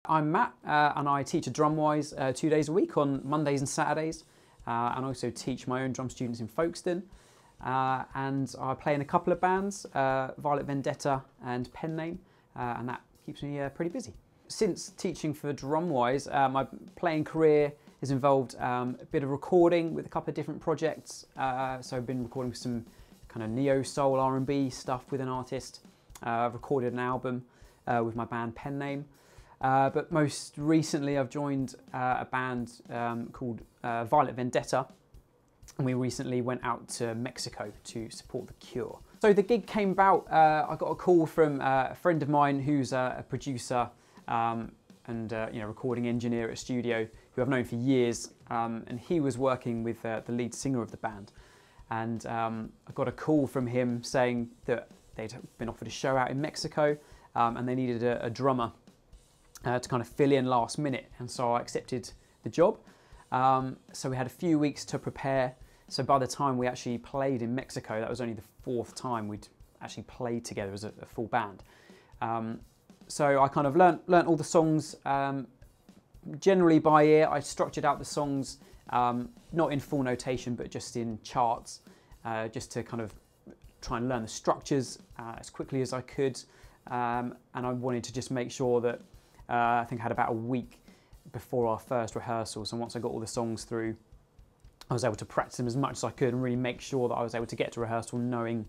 I'm Matt and I teach at DrumWise 2 days a week on Mondays and Saturdays, and also teach my own drum students in Folkestone. And I play in a couple of bands, Violet Vendetta and Pen Name, and that keeps me pretty busy. Since teaching for DrumWise, my playing career has involved a bit of recording with a couple of different projects. So I've been recording some kind of neo-soul R&B stuff with an artist. I've recorded an album with my band Pen Name. But most recently I've joined a band called Violet Vendetta, and we recently went out to Mexico to support The Cure. So the gig came about, I got a call from a friend of mine who's a producer and recording engineer at a studio who I've known for years, and he was working with the lead singer of the band. And I got a call from him saying that they'd been offered a show out in Mexico and they needed a drummer to kind of fill in last minute, and so I accepted the job. So we had a few weeks to prepare. So by the time we actually played in Mexico, that was only the 4th time we'd actually played together as a full band. So I kind of learnt all the songs generally by ear. I structured out the songs not in full notation, but just in charts, just to kind of try and learn the structures as quickly as I could. And I wanted to just make sure that I think I had about a week before our first rehearsals, and once I got all the songs through, I was able to practice them as much as I could and really make sure that I was able to get to rehearsal knowing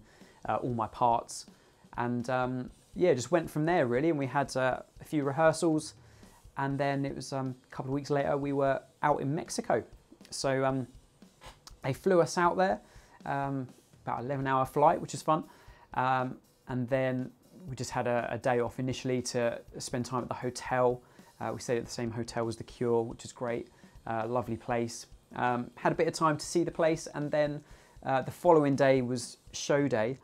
all my parts. And yeah, just went from there really, and we had a few rehearsals, and then it was a couple of weeks later we were out in Mexico. So they flew us out there, about an 11-hour flight, which is fun, and then we just had a day off initially to spend time at the hotel. We stayed at the same hotel as The Cure, which is great, lovely place. Had a bit of time to see the place, and then the following day was show day,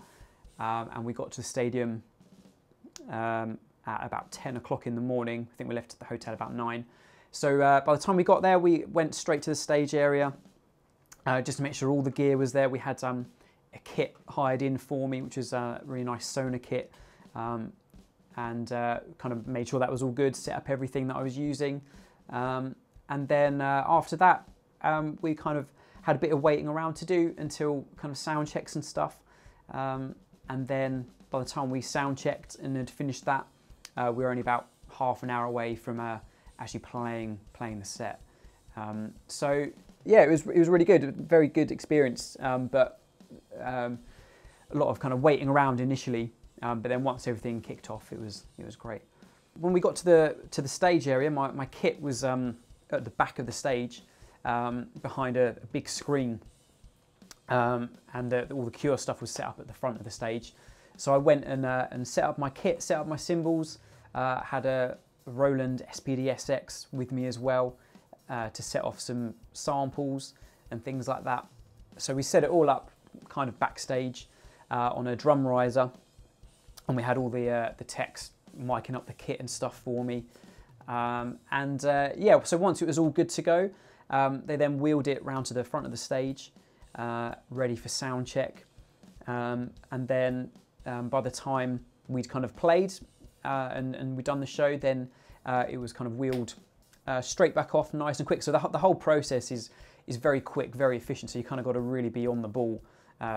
and we got to the stadium at about 10 o'clock in the morning. I think we left the hotel about 9. So by the time we got there, we went straight to the stage area just to make sure all the gear was there. We had a kit hired in for me, which was a really nice Sonar kit, and kind of made sure that was all good, set up everything that I was using. And then after that, we kind of had a bit of waiting around to do until kind of sound checks and stuff. And then by the time we sound checked and had finished that, we were only about half an hour away from actually playing the set. So yeah, it was really good, a very good experience, but a lot of kind of waiting around initially. But then once everything kicked off, it was great. When we got to the stage area, my kit was at the back of the stage, behind a big screen, and all the Cure stuff was set up at the front of the stage. So I went and set up my kit, set up my cymbals, had a Roland SPD-SX with me as well to set off some samples and things like that. So we set it all up kind of backstage on a drum riser, and we had all the techs miking up the kit and stuff for me. Yeah, so once it was all good to go, they then wheeled it round to the front of the stage, ready for sound check. And then by the time we'd kind of played and we'd done the show, then it was kind of wheeled straight back off nice and quick. So the whole process is very quick, very efficient. So you kind of got to really be on the ball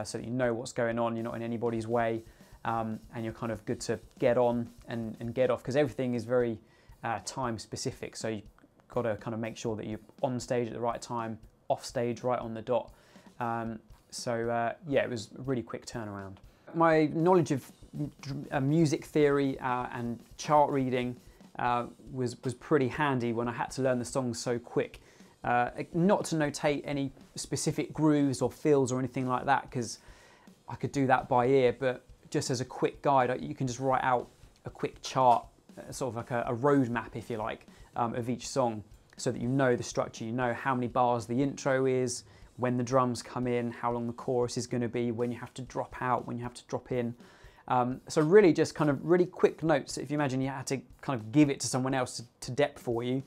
so that you know what's going on, you're not in anybody's way, and you're kind of good to get on and get off, because everything is very time specific. So you've got to kind of make sure that you're on stage at the right time, off stage right on the dot. Yeah, it was a really quick turnaround. My knowledge of music theory and chart reading was pretty handy when I had to learn the songs so quick. Not to notate any specific grooves or fills or anything like that, because I could do that by ear, but just as a quick guide, you can just write out a quick chart, sort of like a road map, if you like, of each song, so that you know the structure, you know how many bars the intro is, when the drums come in, how long the chorus is going to be, when you have to drop out, when you have to drop in. So really just kind of really quick notes. If you imagine you had to kind of give it to someone else to dep for you,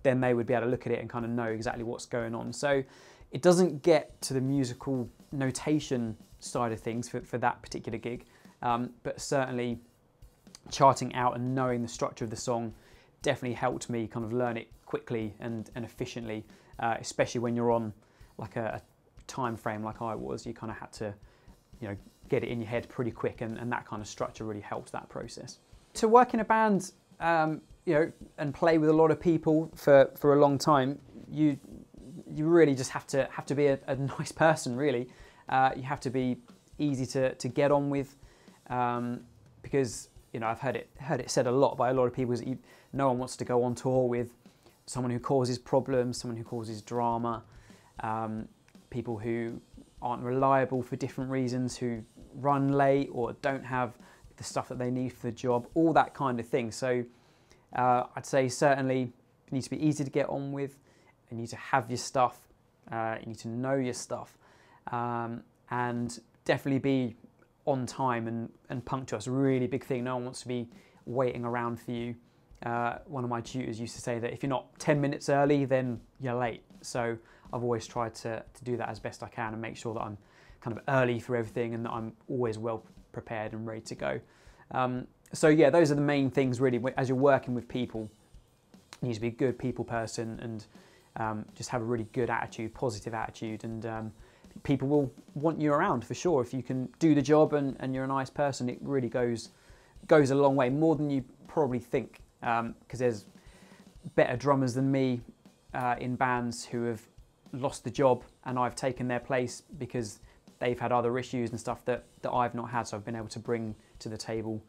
then they would be able to look at it and kind of know exactly what's going on. So it doesn't get to the musical notation side of things for that particular gig, but certainly charting out and knowing the structure of the song definitely helped me kind of learn it quickly and efficiently, especially when you're on like a time frame like I was. You kind of had to, you know, get it in your head pretty quick, and that kind of structure really helps that process. To work in a band, you know, and play with a lot of people for a long time, you really just have to be a nice person, really. You have to be easy to get on with, because, you know, I've heard it said a lot by a lot of people, is that no one wants to go on tour with someone who causes problems, someone who causes drama, people who aren't reliable for different reasons, who run late or don't have the stuff that they need for the job, all that kind of thing. So I'd say certainly you need to be easy to get on with, you need to have your stuff, you need to know your stuff, and definitely be on time and punctual. It's a really big thing. No one wants to be waiting around for you. One of my tutors used to say that if you're not 10 minutes early, then you're late. So I've always tried to do that as best I can and make sure that I'm kind of early for everything and that I'm always well prepared and ready to go. So yeah, those are the main things really. As you're working with people, you need to be a good people person and just have a really good attitude, positive attitude, and people will want you around for sure. If you can do the job and you're a nice person, it really goes a long way, more than you probably think, because there's better drummers than me in bands who have lost the job, and I've taken their place because they've had other issues and stuff that I've not had, so I've been able to bring to the table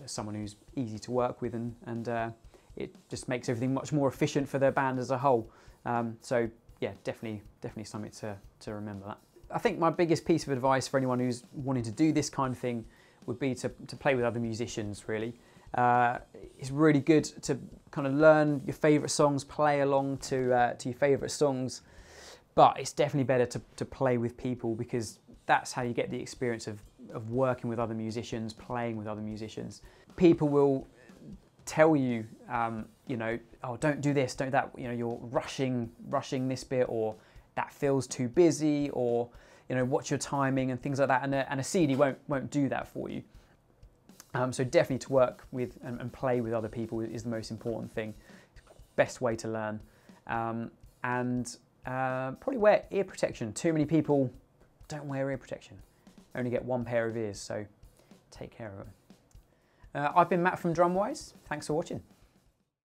someone who's easy to work with, and it just makes everything much more efficient for their band as a whole. So yeah, definitely something to remember that. I think my biggest piece of advice for anyone who's wanting to do this kind of thing would be to play with other musicians, really. It's really good to kind of learn your favourite songs, play along to your favourite songs, but it's definitely better to play with people, because that's how you get the experience of working with other musicians, playing with other musicians. People will tell you, you know, oh, don't do this, don't that, you know, you're rushing this bit, or that feels too busy, or, you know, what's your timing and things like that, and a CD won't do that for you. So definitely to work with and play with other people is the most important thing, best way to learn. And probably wear ear protection. Too many people don't wear ear protection, only get one pair of ears, so take care of them. I've been Matt from DrumWise. Thanks for watching.